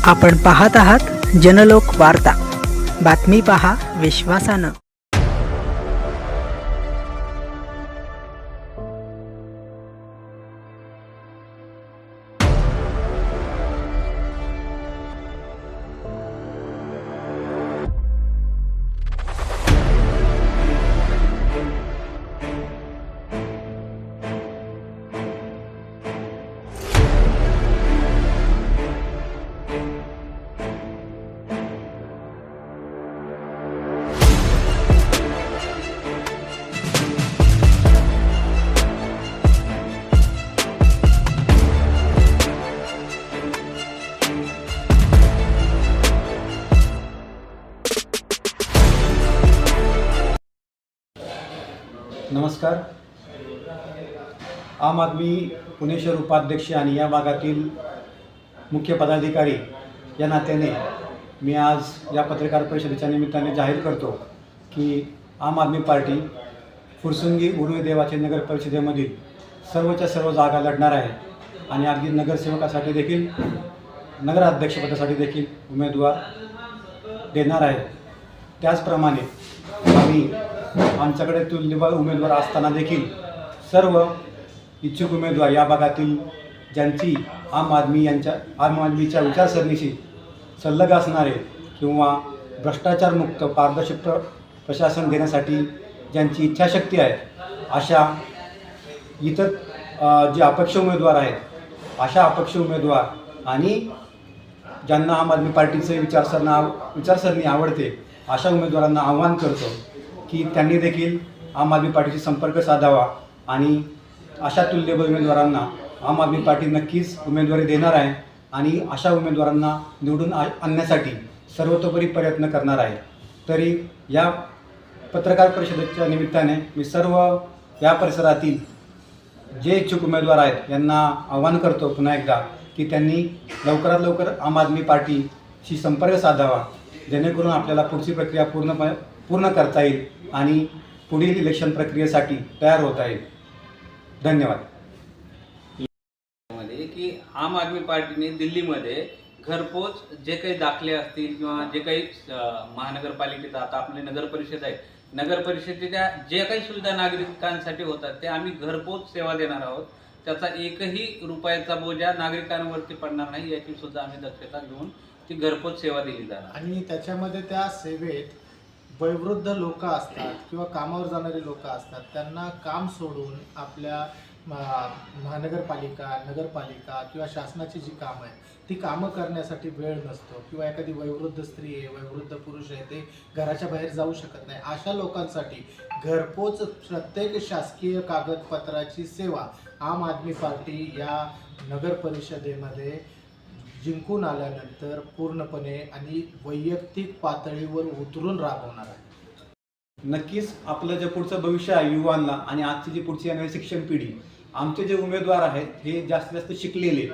आपण पाहत आहात जनलोक वार्ता, बातमी पहा विश्वासानं। नमस्कार। आम आदमी पुणे शहर उपाध्यक्ष आणि या भागातील मुख्य पदाधिकारी या नात्याने मी आज या पत्रकार परिषदेच्या निमित्ताने जाहीर करतो की आम आदमी पार्टी फुरसुंगी उरुळी देवाचे नगर परिषदेमधील सर्वच्या सर्व जागा लढणार आहे आणि अगदी नगरसेवकासाठी देखील नगराध्यक्षपदासाठी देखील उमेदवार देणार आहे। त्याचप्रमाणे आम्ही आमच्याकडे तुल्यबळ उमेदवार असताना देखील सर्व इच्छुक उमेदवार या भागातील ज्यांची आम आदमीच्या विचारसरणीशी संलग्न असणारे किंवा भ्रष्टाचारमुक्त पारदर्शक प्रशासन देण्यासाठी ज्यांची इच्छाशक्ती आहे अशा इतर जे अपक्ष उमेदवार आहेत अशा अपक्ष उमेदवार आणि ज्यांना आम आदमी पार्टीचे विचारसरणी आवडते अशा उमेदवारांना आवाहन करतो की त्यांनी देखील आम आदमी पार्टीशी संपर्क साधावा आणि अशा तुल्यबळ उमेदवारांना आम आदमी पार्टी नक्कीच उमेदवारी देणार आहे आणि अशा उमेदवारांना निवडून आणण्यासाठी सर्वतोपरी प्रयत्न करणार आहे। तरी या पत्रकार परिषदेच्या निमित्ताने मी सर्व या परिसरातील जे इच्छुक उमेदवार आहेत यांना आवाहन करतो पुन्हा एकदा की त्यांनी लवकरात लवकर आम आदमी पार्टीशी संपर्क साधावा जेणेकरून आपल्याला पुढची प्रक्रिया पूर्ण करता येईल आणि पुढील इलेक्शन प्रक्रियेसाठी तयार होता येईल। धन्यवाद। की आम आदमी पार्टीने दिल्लीमध्ये घरपोच जे काही दाखले असतील किंवा जे काही महानगरपालिकेत आता आपले नगर परिषद आहे, नगर परिषदेच्या जे काही सुविधा नागरिकांसाठी होतात ते आम्ही घरपोच सेवा देणार आहोत। त्याचा एकही रुपयाचा बोजा नागरिकांवरती पडणार नाही याची सुद्धा आम्ही दक्षता घेऊन ती घरपोच सेवा दिली जाणार। आणि त्याच्यामध्ये त्या सेवेत वयोवृद्ध लोक असतात किंवा कामावर जाणारे लोक असतात, त्यांना काम सोडून आपल्या महानगरपालिका नगरपालिका किंवा शासनाची जी कामं आहे ती कामं करण्यासाठी वेळ नसतो किंवा एखादी वयोवृद्ध स्त्री आहे वयोवृद्ध पुरुष आहे ते घराच्या बाहेर जाऊ शकत नाही, अशा लोकांसाठी घरपोच प्रत्येक शासकीय कागदपत्राची सेवा आम आदमी पार्टी या नगर परिषदेमध्ये जिंकून आल्यानंतर पूर्णपणे आणि वैयक्तिक पातळीवर उतरून राबवणार आहे। नक्कीच आपलं जे पुढचं भविष्य आहे युवांना आणि आजची जी पुढची येणारी शिक्षण पिढी, आमचे जे उमेदवार आहेत हे जास्तीत जास्त शिकलेले,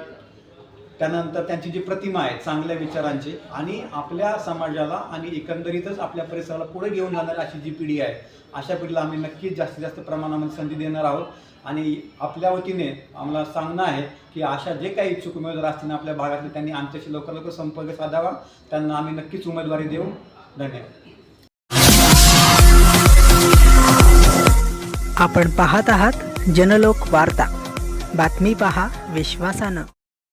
त्यानंतर त्यांची जी प्रतिमा आहे चांगल्या विचारांची आणि आपल्या समाजाला आणि एकंदरीतच आपल्या परिसराला पुढे घेऊन जाणारी अशी जी पिढी आहे अशा पिढीला आम्ही नक्कीच जास्तीत जास्त प्रमाणामध्ये संधी देणार आहोत। आणि आपल्या वतीने आम्हाला सांगणं आहे की अशा जे काही इच्छुक उमेदवार असतील आपल्या भागातले त्यांनी आमच्याशी लवकर लवकर संपर्क साधावा, त्यांना आम्ही नक्कीच उमेदवारी देऊ। धन्यवाद। आपण पाहत आहात जनलोक वार्ता, बातमी पहा विश्वासानं।